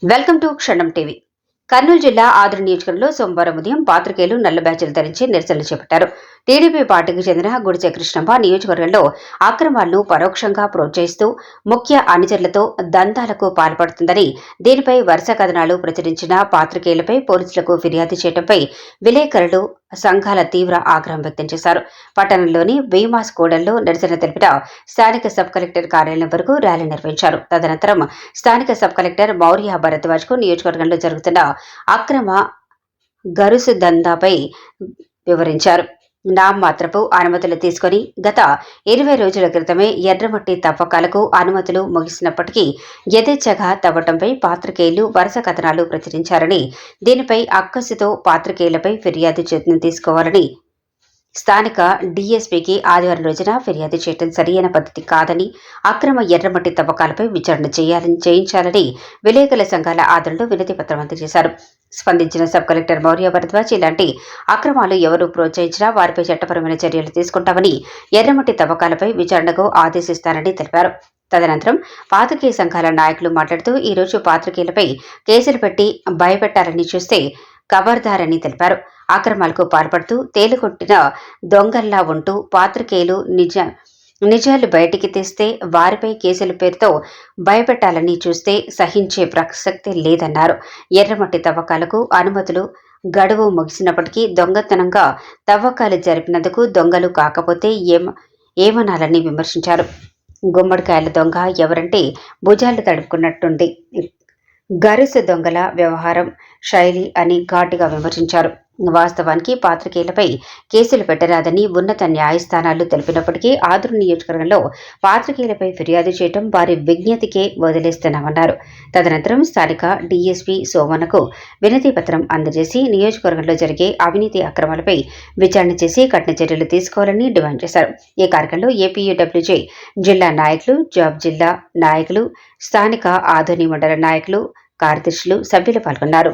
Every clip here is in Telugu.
వెల్కమ్ టు క్షణం టీవీ. కర్నూలు జిల్లా ఆదరణ నియోజకవర్గంలో సోమవారం ఉదయం పాత్రికేయులు నల్ల బ్యాడ్జీలు ధరించి నిరసనలు చేపట్టారు. టీడీపీ పార్టీకి చెందిన గుడిసె కృష్ణమ్మ నియోజకవర్గంలో అక్రమాలను పరోక్షంగా ప్రోత్సహిస్తూ ముఖ్య అనుచరులతో దందాలకు పాల్పడుతుందని, దీనిపై వరుస కథనాలు ప్రచురించిన పాత్రికేయులపై పోలీసులకు ఫిర్యాదు చేయడంపై విలేకరులు సంఘాల తీవ్ర ఆగ్రహం వ్యక్తం చేశారు. పట్టణంలోని భీమాస్ కూడల్లో నిరసన తెలిపిన స్థానిక సబ్ కలెక్టర్ కార్యాలయం వరకు ర్యాలీ నిర్వహించారు. తదనంతరం స్థానిక సబ్ కలెక్టర్ మౌర్య భరద్వాజ్కు నియోజకవర్గంలో జరుగుతున్న అక్రమ గరుసు దందాపై వివరించారు. నామమాత్రపు అనుమతులు తీసుకుని గత 20 రోజుల క్రితమే ఎర్రమట్టి తవ్వకాలకు అనుమతులు ముగిసినప్పటికీ యథేచ్ఛగా తవ్వటంపై పాత్రికేయులు వరుస కథనాలు ప్రచురించారని, దీనిపై అక్కసుతో పాత్రికేయులపై ఫిర్యాదు తీసుకోవాలని స్థానిక డీఎస్పీకి ఆదివారం రోజున ఫిర్యాదు చేయడం సరియైన పద్ధతి కాదని, అక్రమ ఎర్రమట్టి తవ్వకాలపై విచారణ చేయించాలని విలేకరుల సంఘాల ఆదరణలో వినతి పత్రం అందజేశారు. స్పందించిన సబ్ కలెక్టర్ మౌర్య భరద్వాజ్ ఇలాంటి అక్రమాలు ఎవరు ప్రోత్సహించినా వారిపై చట్టపరమైన చర్యలు తీసుకుంటామని, ఎర్రమట్టి తవ్వకాలపై విచారణకు ఆదేశిస్తారని తెలిపారు. తదనంతరం పాత్రికేయ సంఘాల నాయకులు మాట్లాడుతూ ఈ రోజు పాత్రికేయులపై కేసులు పెట్టి భయపెట్టాలని చూస్తే ఖబర్దారని తెలిపారు. అక్రమాలకు పాల్పడుతూ తేలుకొట్టిన దొంగల్లా ఉంటూ పాత్రికేయులు నిజాలు బయటికి తెస్తే వారిపై కేసుల పేరుతో భయపెట్టాలని చూస్తే సహించే ప్రసక్తి లేదన్నారు. ఎర్రమట్టి తవ్వకాలకు అనుమతులు గడువు ముగిసినప్పటికీ దొంగతనంగా తవ్వకాలు జరిపినందుకు దొంగలు కాకపోతే ఏమనాలని విమర్శించారు. గుమ్మడికాయల దొంగ ఎవరంటే భుజాలు తడుపుకున్నట్టుంది. గరుసు దొంగల వ్యవహారం శైలి అని ఘాటుగా విమర్శించారు. వాస్తవానికి పాత్రికేయులపై కేసులు పెట్టరాదని ఉన్నత న్యాయస్థానాలు తెలిపినప్పటికీ ఆదరణ నియోజకవర్గంలో పాత్రికేయులపై ఫిర్యాదు చేయడం వారి విజ్ఞతకే వదిలేస్తున్నామన్నారు. తదనంతరం స్థానిక డీఎస్పీ సోమన్నకు వినతి పత్రం అందజేసి నియోజకవర్గంలో జరిగే అవినీతి అక్రమాలపై విచారణ చేసి కఠిన చర్యలు తీసుకోవాలని డిమాండ్ చేశారు. ఈ కార్యక్రమంలో ఏపీయూడబ్ల్యూజే జిల్లా నాయకులు, జాబ్ జిల్లా నాయకులు, స్థానిక ఆధోని మండల నాయకులు, కార్యదర్శులు, సభ్యులు పాల్గొన్నారు.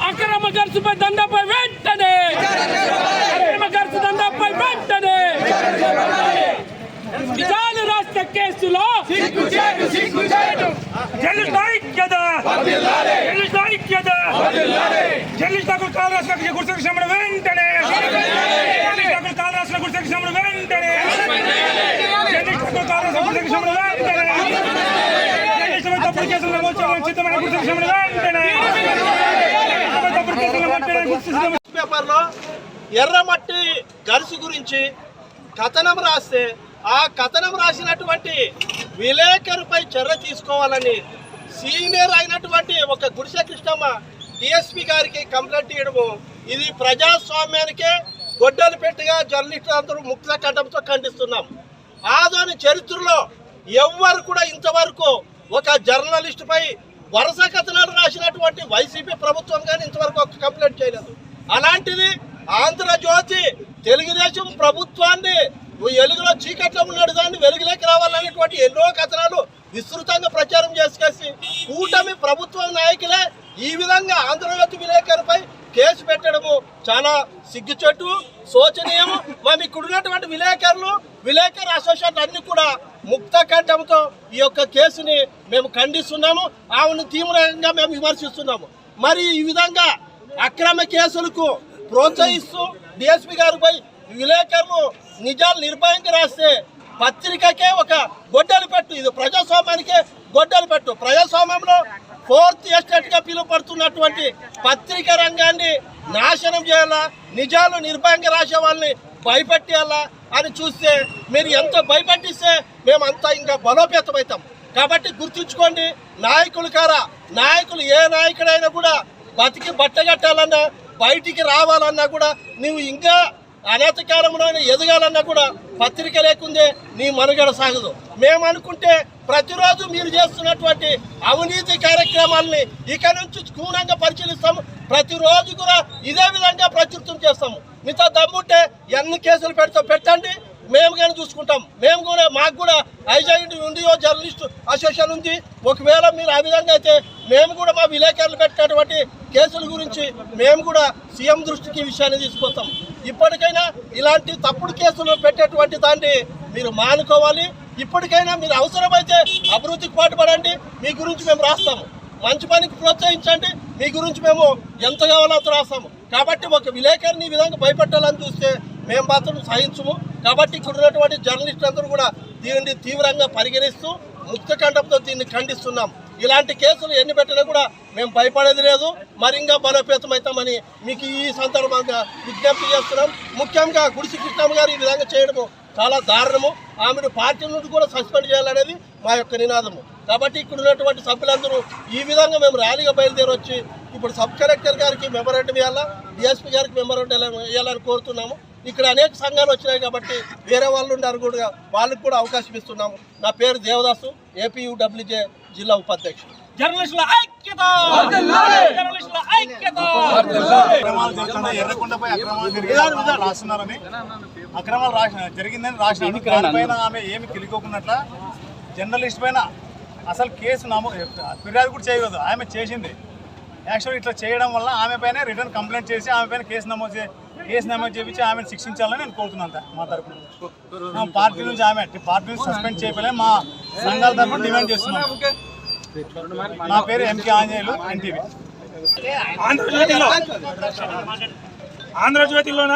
అక్రమ గరుసుపై దందాపై వెంటనే నిజాలు రాష్ట్ర కేసులో జర్నలిస్టులకు కాలు రాసిన గుర్తు వెంటనే కాలు రాసిన గుర్తు వెంటనే పేపర్లో ఎర్రమట్టి గరుసు గురించి కథనం రాస్తే ఆ కథనం రాసినటువంటి విలేకరుపై చర్య తీసుకోవాలని సీనియర్ అయినటువంటి ఒక గుడిసె కృష్ణమ్మ డిఎస్పీ గారికి కంప్లైంట్ ఇవ్వడము ఇది ప్రజాస్వామ్యానికే గొడ్డలు పెట్టిగా జర్నలిస్టులందరూ ముక్త కంఠంతో ఖండిస్తున్నాం. ఆదోని చరిత్రలో ఎవ్వరు కూడా ఇంతవరకు ఒక జర్నలిస్టుపై వరుస కథనాలు రాసినటువంటి వైసీపీ ప్రభుత్వం కానీ ఇంతవరకు ఒక కంప్లైంట్ చేయలేదు. అలాంటిది ఆంధ్రజ్యోతి తెలుగుదేశం ప్రభుత్వాన్ని వెలుగులో చీకట్లో ఉన్నాడు దాన్ని వెలుగులోకి రావాలనేటువంటి ఎన్నో కథనాలు విస్తృతంగా ప్రచారం చేసుకేసి కూటమి ప్రభుత్వ నాయకులే ఈ విధంగా ఆంధ్రజ్యోతి విలేకరుపై కేసు పెట్టడము చాలా సిగ్గుచెట్టు, శోచనీయము. మేము ఇక్కడ ఉన్నటువంటి విలేకరు అసోసియేషన్ అన్ని కూడా ముక్త కంఠంతో ఈ యొక్క కేసుని మేము ఖండిస్తున్నాము. ఆమెను తీవ్రంగా మేము విమర్శిస్తున్నాము. మరి ఈ విధంగా అక్రమ కేసులకు ప్రోత్సహిస్తూ డిఎస్పీ గారిపై విలేకరులు నిజాలు నిర్భయంగా రాస్తే పత్రికకే ఒక గొడ్డలి పెట్టు. ఇది ప్రజాస్వామ్యానికే గొడ్డలి పెట్టు. ప్రజాస్వామ్యంలో 4th ఎస్టేట్ గా పిలువబడుతున్నటువంటి పత్రికా రంగాన్ని నాశనం చేయాలా, నిజాలు నిర్భయంగా రాసే వాళ్ళని భయపెట్టాలా అని చూస్తే మీరు ఎంత భయపెట్టిస్తే మేమంతా ఇంకా బలోపేతమవుతాం. కాబట్టి గుర్తుంచుకోండి నాయకులు ఏ నాయకుడైనా కూడా బతికి బట్టగట్టాలన్నా బయటికి రావాలన్నా కూడా నువ్వు ఇంకా అనాథ కాలంలో ఎదగాలన్నా కూడా పత్రిక లేకుందే నీ మనుగడ సాగదు. మేము అనుకుంటే ప్రతిరోజు మీరు చేస్తున్నటువంటి అవినీతి కార్యక్రమాలని ఇక నుంచి క్షుణ్ణంగా పరిశీలిస్తాము. ప్రతిరోజు కూడా ఇదే విధంగా ప్రచురితం చేస్తాము. మీతో దమ్ముంటే ఎన్ని కేసులు పెట్టండి, మేము కానీ చూసుకుంటాం. మాకు కూడా ఐజైండియో జర్నలిస్ట్ అసోసియేషన్ ఉంది. ఒకవేళ మీరు ఆ విధంగా అయితే మేము కూడా మా విలేకరులు పెట్టినటువంటి కేసుల గురించి మేము కూడా సీఎం దృష్టికి ఈ విషయాన్ని తీసుకొస్తాం. ఇప్పటికైనా ఇలాంటి తప్పుడు కేసులు పెట్టేటువంటి దాన్ని మీరు మానుకోవాలి. ఇప్పటికైనా మీరు అవసరమైతే అభివృద్ధికి పాటుపడండి, మీ గురించి మేము రాస్తాము. మంచి పనికి ప్రోత్సహించండి, మీ గురించి మేము ఎంత కావాలో అంత రాస్తాము. కాబట్టి ఒక విలేకరిని ఈ విధంగా భయపెట్టాలని చూస్తే మేము మాత్రం సహించము. కాబట్టి ఇక్కడ ఉన్నటువంటి జర్నలిస్టులు అందరూ కూడా దీనిని తీవ్రంగా పరిగణిస్తూ ముక్తకంఠంతో దీన్ని ఖండిస్తున్నాం. ఇలాంటి కేసులు ఎన్ని పెట్టినా కూడా మేము భయపడేది లేదు, మరింగా బలోపేతం అవుతామని మీకు ఈ సందర్భంగా విజ్ఞప్తి చేస్తున్నాం. ముఖ్యంగా గుడిసి కృష్ణమ్మ గారు ఈ విధంగా చేయడము చాలా దారుణము. ఆమెను పార్టీ నుండి కూడా సస్పెండ్ చేయాలనేది మా యొక్క నినాదము. కాబట్టి ఇక్కడ ఉన్నటువంటి సభ్యులందరూ ఈ విధంగా మేము ర్యాలీగా బయలుదేరి వచ్చి ఇప్పుడు సబ్ కలెక్టర్ గారికి మెమరాండం ఇవ్వాలా, డిఎస్పీ గారికి మెమరాండం ఇవ్వాలని కోరుతున్నాము. ఇక్కడ అనేక సంఘాలు వచ్చినాయి కాబట్టి వేరే వాళ్ళు ఉన్నారు కూడా, వాళ్ళకి కూడా అవకాశం ఇస్తున్నాము. నా పేరు దేవదాసు, ఏపీయూడబ్ల్యూజే జిల్లా ఉపాధ్యక్షుడు. జర్నలిస్టుల ఐక్యత, జర్నలిస్టుల ఐక్యత. ఎర్రకొండపై అక్రమాలు రాస్తున్నారని, అక్రమాలు జరిగిందని రాసిన పైన ఆమె ఏమి తెలియకోకున్నట్ల జర్నలిస్ట్ పైన అసలు కేసు ఫిర్యాదు కూడా చేయకూడదు. ఆమె చేసింది. యాక్చువల్ ఇట్లా చేయడం వల్ల ఆమె పైన రిటర్న్ కంప్లైంట్ చేసి ఆమె పైన కేసు నమోదు చేయించి ఆమెను శిక్షించాలని నేను కోరుతున్నాను. మా తరఫున పార్టీ నుంచి సస్పెండ్ చేయలేని మా సంఘాల తరఫున డిమాండ్ చేస్తున్నాను. నా పేరు ఎంకే ఆంజనేయులు, ఎన్టీవీ. ఆంధ్రజ్యోతిలోన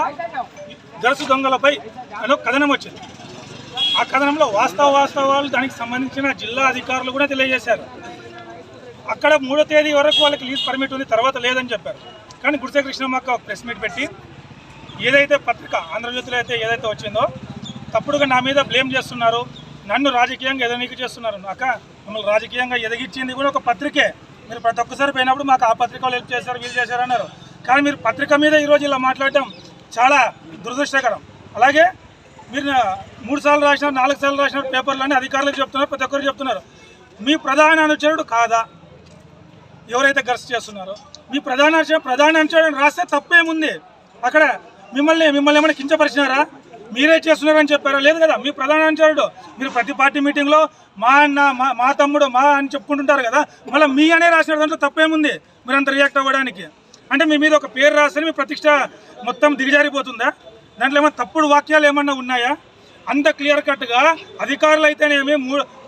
గరుసు దొంగలపై కథనం వచ్చింది. ఆ కథనంలో వాస్తవాలు దానికి సంబంధించిన జిల్లా అధికారులు కూడా తెలియజేశారు. అక్కడ 3వ తేదీ వరకు వాళ్ళకి లీజ్ పర్మిట్ ఉంది, తర్వాత లేదని చెప్పారు. కానీ గుడిసె కృష్ణమ్మక్క ఒక ప్రెస్ మీట్ పెట్టి ఏదైతే పత్రిక ఆంధ్రజ్యోతిలో అయితే ఏదైతే వచ్చిందో తప్పుడుగా నా మీద బ్లేమ్ చేస్తున్నారు, నన్ను రాజకీయంగా ఎదగనీకి చేస్తున్నారు. అక్క, మమ్మల్ని రాజకీయంగా ఎదిగించింది కూడా ఒక పత్రికే. మీరు ప్రతి ఒక్కసారి పోయినప్పుడు మాకు ఆ పత్రిక వాళ్ళు హెల్ప్ చేశారు, వీళ్ళు చేశారు అన్నారు. కానీ మీరు పత్రిక మీద ఈరోజు ఇలా మాట్లాడటం చాలా దురదృష్టకరం. అలాగే మీరు 3 సార్లు రాసినారు, 4 సార్లు రాసినారు పేపర్లని అధికారులకు చెప్తున్నారు, ప్రతి ఒక్కరు చెప్తున్నారు. మీ ప్రధాన అనుచరుడు కాదా ఎవరైతే గర్స్ చేస్తున్నారో? మీ ప్రధాన అనుచరుడు రాస్తే తప్పేముంది? అక్కడ మిమ్మల్ని ఏమైనా కించపరిచినారా? మీరే చేస్తున్నారని చెప్పారా? లేదు కదా. మీ ప్రధాన అనుచరుడు. మీరు ప్రతి పార్టీ మీటింగ్లో మా అన్న, మా తమ్ముడు, మా అని చెప్పుకుంటుంటారు కదా. మళ్ళీ మీ అనే రాసిన దాంట్లో తప్పేముంది మీరు అంత రియాక్ట్ అవ్వడానికి? అంటే మీ మీద ఒక పేరు రాస్తే మీ ప్రతిష్ట మొత్తం దిగజారిపోతుందా? దాంట్లో ఏమైనా తప్పుడు వాక్యాలు ఏమన్నా ఉన్నాయా? అంత క్లియర్ కట్గా అధికారులు అయితేనేమి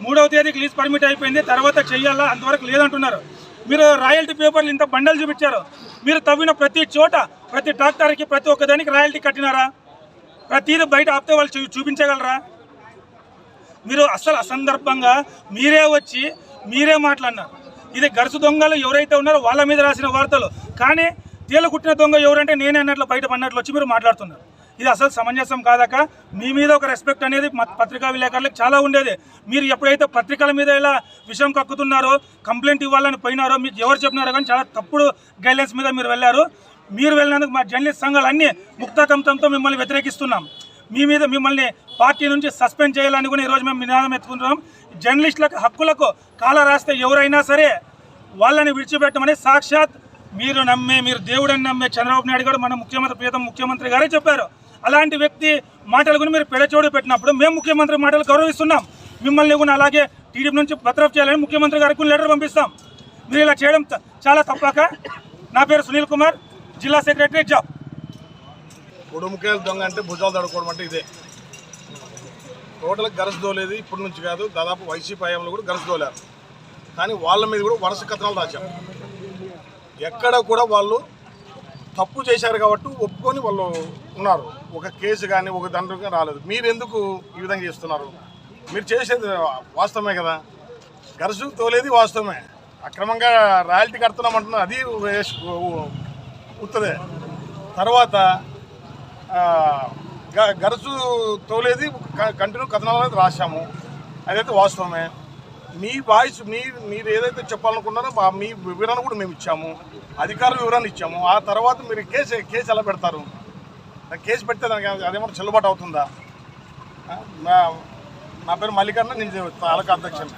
3వ తేదీకి లీజ్ పర్మిట్ అయిపోయింది, తర్వాత చెయ్యాలా, అంతవరకు లేదంటున్నారు. మీరు రాయల్టీ పేపర్లు ఇంత బండలు చూపించారు. మీరు తవ్విన ప్రతి చోట, ప్రతి ట్రాక్టర్కి, ప్రతి ఒక్కదానికి రాయల్టీ కట్టినారా? ప్రతిదీ బయట ఆపితే వాళ్ళు చూపించగలరా? మీరు అసలు అసందర్భంగా మీరే వచ్చి మీరే మాట్లాడినారు. ఇది గరుసు దొంగలు ఎవరైతే ఉన్నారో వాళ్ళ మీద రాసిన వార్తలు. కానీ తేలు కుట్టిన దొంగ ఎవరంటే నేనే అన్నట్లు బయట పడినట్లు వచ్చి మీరు మాట్లాడుతున్నారు. ఇది అసలు సమంజసం కాదాక. మీ మీద ఒక రెస్పెక్ట్ అనేది పత్రికా విలేకరులకు చాలా ఉండేది. మీరు ఎప్పుడైతే పత్రికల మీద ఇలా విషయం కక్కుతున్నారో, కంప్లైంట్ ఇవ్వాలని పోయినారో, మీకు ఎవరు చెప్పినారో కానీ చాలా తప్పుడు గైడ్లైన్స్ మీద మీరు వెళ్ళారు. మీరు వెళ్ళినందుకు మా జర్నలిస్ట్ సంఘాలు అన్నీ ముక్తకంఠంతో మిమ్మల్ని వ్యతిరేకిస్తున్నాం. మిమ్మల్ని పార్టీ నుంచి సస్పెండ్ చేయాలని కూడా ఈరోజు మేము నినాదం ఎత్తుకుంటున్నాం. జర్నలిస్టులకు హక్కులకు కాల రాస్తే ఎవరైనా సరే వాళ్ళని విడిచిపెట్టమని సాక్షాత్ మీరు దేవుడని నమ్మే చంద్రబాబు నాయుడు గారు, మన ప్రియతమ ముఖ్యమంత్రి గారే చెప్పారు. అలాంటి వ్యక్తి మాటలు కూడా మీరు పెడచోడు పెట్టినప్పుడు మేము ముఖ్యమంత్రి మాటలు గౌరవిస్తున్నాం. మిమ్మల్ని కూడా అలాగే టీడీపీ నుంచి బర్తరఫ్ చేయాలని ముఖ్యమంత్రి గారికి లెటర్ పంపిస్తాం. మీరు ఇలా చేయడం చాలా తప్పక. నా పేరు సునీల్ కుమార్, జిల్లా సెక్రటరీ జాబ్. ఉడుముకాయలు దొంగ అంటే భుజాలు తడుకోవడం అంటే ఇదే. టోటల్గా గరసు దోలేదు, ఇప్పటి నుంచి కాదు, దాదాపు వైసీపీ హయాంలో కూడా గరసు దోలేరు. కానీ వాళ్ళ మీద కూడా వరుస కథనాలు రాశాం. ఎక్కడ కూడా వాళ్ళు తప్పు చేశారు కాబట్టి ఒప్పుకొని వాళ్ళు ఉన్నారు. ఒక కేసు కానీ ఒక దండగా రాలేదు. మీరు ఎందుకు ఈ విధంగా చేస్తున్నారు? మీరు చేసేది వాస్తవమే కదా. గరసు తోలేది వాస్తవమే. అక్రమంగా రాయల్టీ కడుతున్నామంటున్నారు, అది ఉత్తదే. తర్వాత గరసు తోలేది కంటిన్యూ కథనాలు అనేది రాశాము, అదైతే వాస్తవమే. మీ వాయిస్ మీరు ఏదైతే చెప్పాలనుకున్నారో మీ వివరణ కూడా మేము ఇచ్చాము, అధికారుల వివరణ ఇచ్చాము. ఆ తర్వాత మీరు కేసు ఎలా పెడతారు? కేసు పెడితే దానికి అదేమన్నా చెల్లుబాటు అవుతుందా? నా పేరు మల్లికార్జున, నేను తాలూకా అధ్యక్షుడు.